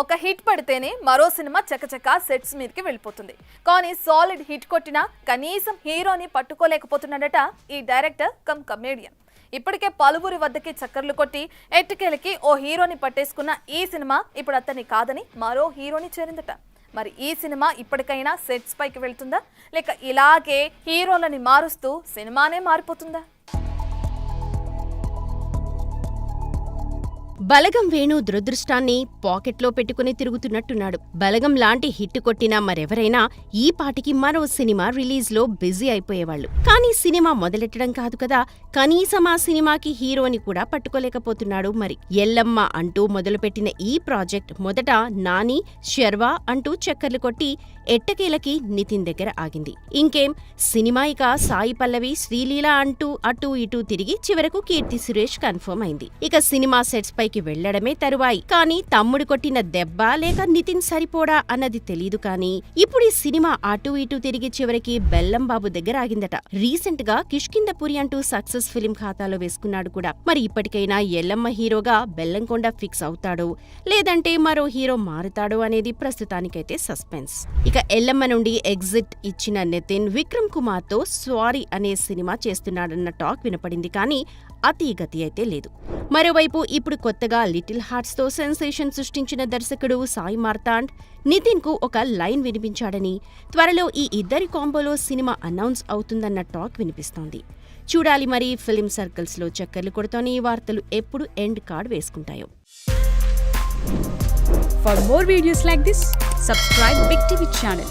ఒక హిట్ పడితేనే మరో సినిమా చకచక సెట్స్ మీదకి వెళ్ళిపోతుంది. కానీ సాలిడ్ హిట్ కొట్టినా కనీసం హీరోని పట్టుకోలేకపోతున్నాడట ఈ డైరెక్టర్ కమ్ కమేడియన్. ఇప్పటికే పలువురి వద్దకి చక్కర్లు కొట్టి ఎట్టుకెళ్ళకి ఓ హీరోని పట్టేసుకున్న ఈ సినిమా ఇప్పుడు అతన్ని కాదని మరో హీరోని చేరిందట. మరి ఈ సినిమా ఇప్పటికైనా సెట్స్ పైకి వెళ్తుందా, లేక ఇలాగే హీరోలని మారుస్తూ సినిమానే మారిపోతుందా? బలగం వేణు దురదృష్టాన్ని పాకెట్లో పెట్టుకుని తిరుగుతున్నట్టున్నాడు. బలగం లాంటి హిట్ కొట్టినా మరెవరైనా ఈ పాటికి మరో సినిమా రిలీజ్లో బిజీ అయిపోయేవాళ్లు. కానీ సినిమా మొదలెట్టడం కాదు కదా, కనీసం ఆ సినిమాకి హీరోని కూడా పట్టుకోలేకపోతున్నాడు. మరి ఎల్లమ్మ అంటూ మొదలుపెట్టిన ఈ ప్రాజెక్ట్ మొదట నాని, శర్వా అంటూ చక్కర్లు కొట్టి ఎట్టకేలకి నితిన్ దగ్గర ఆగింది. ఇంకేం సినిమా ఇక సాయి పల్లవి, శ్రీలీల అంటూ అటూ ఇటూ తిరిగి చివరకు కీర్తి సురేష్ కన్ఫర్మ్ అయింది. ఇక సినిమా సెట్స్ పైకి వెళ్లడమే తరువాయి. కానీ తమ్ముడు కొట్టిన దెబ్బ లేక నితిన్ సరిపోడా అన్నది తెలీదు. కానీ ఇప్పుడు ఈ సినిమా అటూ ఇటూ తిరిగి చివరికి బెల్లం బాబు దగ్గర ఆగిందట. రీసెంట్ గా కిష్కిందపురి అంటూ సక్సెస్ ఫిల్మ్ ఖాతాలో వేసుకున్నాడు కూడా. మరి ఇప్పటికైనా ఎల్లమ్మ హీరోగా బెల్లంకొండ ఫిక్స్ అవుతాడో లేదంటే మరో హీరో మారుతాడో అనేది ప్రస్తుతానికైతే సస్పెన్స్. ఇక ఎల్లమ్మ నుండి ఎగ్జిట్ ఇచ్చిన నితిన్ విక్రమ్ కుమార్ తో స్వారీ అనే సినిమా చేస్తున్నాడన్న టాక్ వినపడింది. కానీ అతీగతి అయితే లేదు. మరోవైపు ఇప్పుడు కొత్తగా లిటిల్ హార్ట్స్ తో సెన్సేషన్ సృష్టించిన దర్శకుడు సాయి మార్తాండ్ నితిన్ కు ఒక లైన్ వినిపించాడని, త్వరలో ఈ ఇద్దరి కాంబోలో సినిమా అనౌన్స్ అవుతుందన్న టాక్ వినిపిస్తోంది. చూడాలి మరి ఫిల్మ్ సర్కిల్స్ లో చక్కర్లు కొడుతోనే ఈ వార్తలు ఎప్పుడు ఎండ్ కార్డ్ వేసుకుంటాయో. For more videos like this, subscribe Big TV channel.